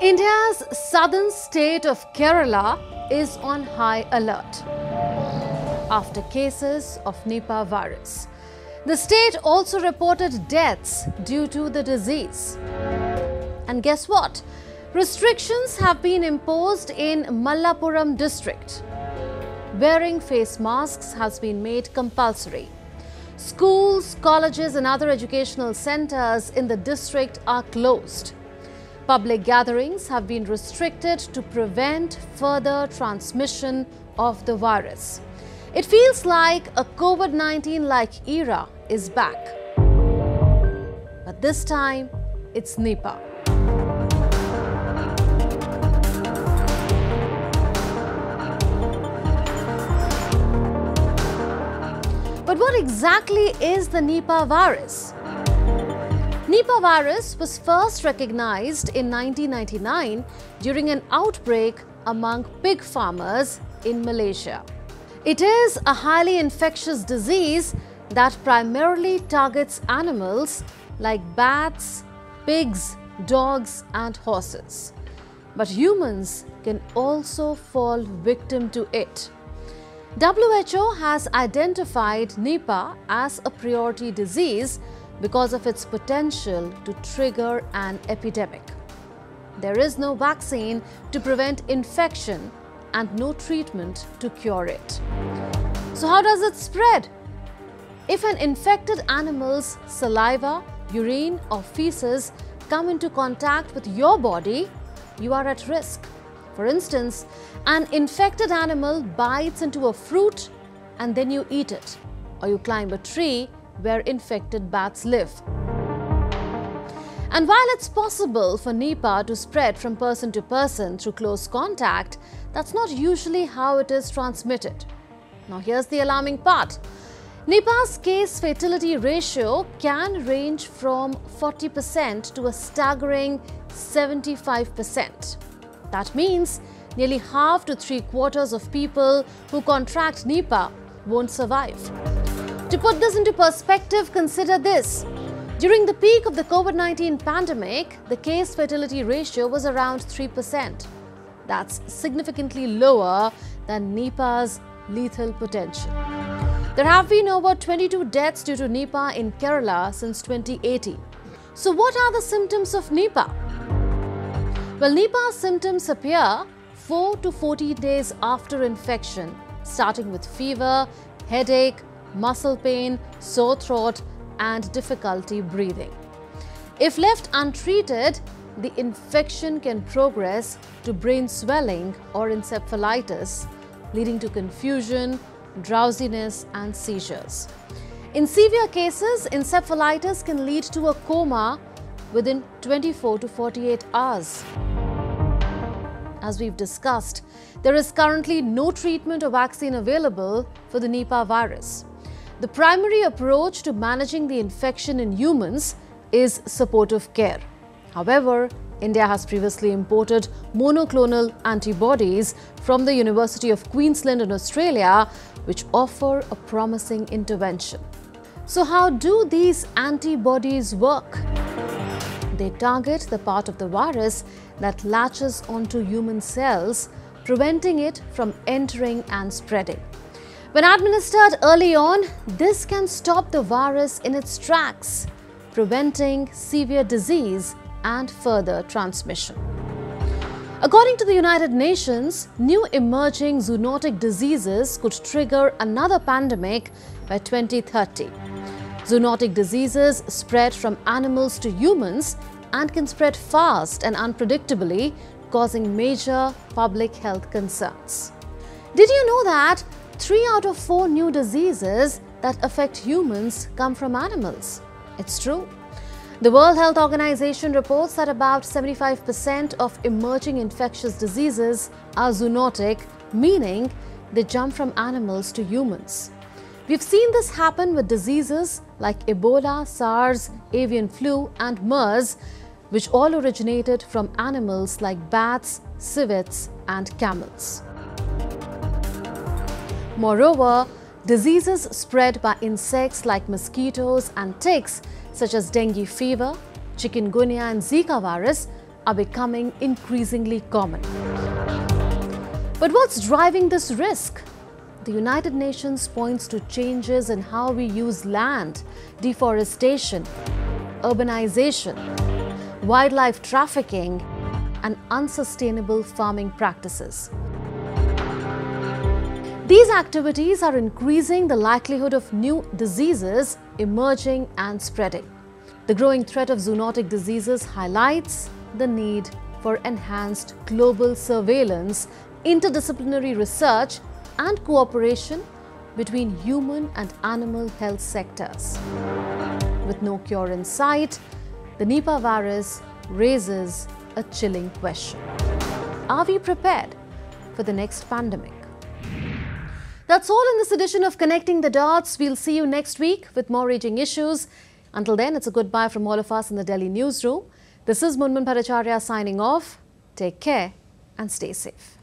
India's southern state of Kerala is on high alert after cases of Nipah virus. The state also reported deaths due to the disease. And guess what? Restrictions have been imposed in Malappuram district. Wearing face masks has been made compulsory. Schools, colleges and other educational centers in the district are closed. Public gatherings have been restricted to prevent further transmission of the virus. It feels like a COVID-19-like era is back. But this time, it's Nipah. But what exactly is the Nipah virus? Nipah virus was first recognized in 1999 during an outbreak among pig farmers in Malaysia. It is a highly infectious disease that primarily targets animals like bats, pigs, dogs and horses. But humans can also fall victim to it. WHO has identified Nipah as a priority disease because of its potential to trigger an epidemic. There is no vaccine to prevent infection and no treatment to cure it. So how does it spread? If an infected animal's saliva, urine or feces come into contact with your body, you are at risk. For instance, an infected animal bites into a fruit and then you eat it, or you climb a tree where infected bats live. And while it's possible for Nipah to spread from person to person through close contact, that's not usually how it is transmitted. Now here's the alarming part. Nipah's case fatality ratio can range from 40% to a staggering 75%. That means nearly half to three-quarters of people who contract Nipah won't survive. To put this into perspective, consider this. During the peak of the COVID-19 pandemic, the case fatality ratio was around 3%. That's significantly lower than Nipah's lethal potential. There have been over 22 deaths due to Nipah in Kerala since 2018. So what are the symptoms of Nipah? Well, Nipah symptoms appear 4 to 14 days after infection, starting with fever, headache, muscle pain, sore throat and difficulty breathing. If left untreated, the infection can progress to brain swelling or encephalitis, leading to confusion, drowsiness and seizures. In severe cases, encephalitis can lead to a coma within 24 to 48 hours. As we've discussed, there is currently no treatment or vaccine available for the Nipah virus. The primary approach to managing the infection in humans is supportive care. However, India has previously imported monoclonal antibodies from the University of Queensland in Australia, which offer a promising intervention. So how do these antibodies work? They target the part of the virus that latches onto human cells, preventing it from entering and spreading. When administered early on, this can stop the virus in its tracks, preventing severe disease and further transmission. According to the United Nations, new emerging zoonotic diseases could trigger another pandemic by 2030. Zoonotic diseases spread from animals to humans and can spread fast and unpredictably, causing major public health concerns. Did you know that 3 out of 4 new diseases that affect humans come from animals? It's true. The World Health Organization reports that about 75% of emerging infectious diseases are zoonotic, meaning they jump from animals to humans. We've seen this happen with diseases like Ebola, SARS, avian flu and MERS, which all originated from animals like bats, civets and camels. Moreover, diseases spread by insects like mosquitoes and ticks such as dengue fever, chikungunya and Zika virus are becoming increasingly common. But what's driving this risk? The United Nations points to changes in how we use land, deforestation, urbanization, wildlife trafficking, and unsustainable farming practices. These activities are increasing the likelihood of new diseases emerging and spreading. The growing threat of zoonotic diseases highlights the need for enhanced global surveillance, interdisciplinary research, and cooperation between human and animal health sectors. With no cure in sight, the Nipah virus raises a chilling question. Are we prepared for the next pandemic? That's all in this edition of Connecting the Dots. We'll see you next week with more raging issues. Until then, it's a goodbye from all of us in the Delhi newsroom. This is Munmun Bhattacharya signing off. Take care and stay safe.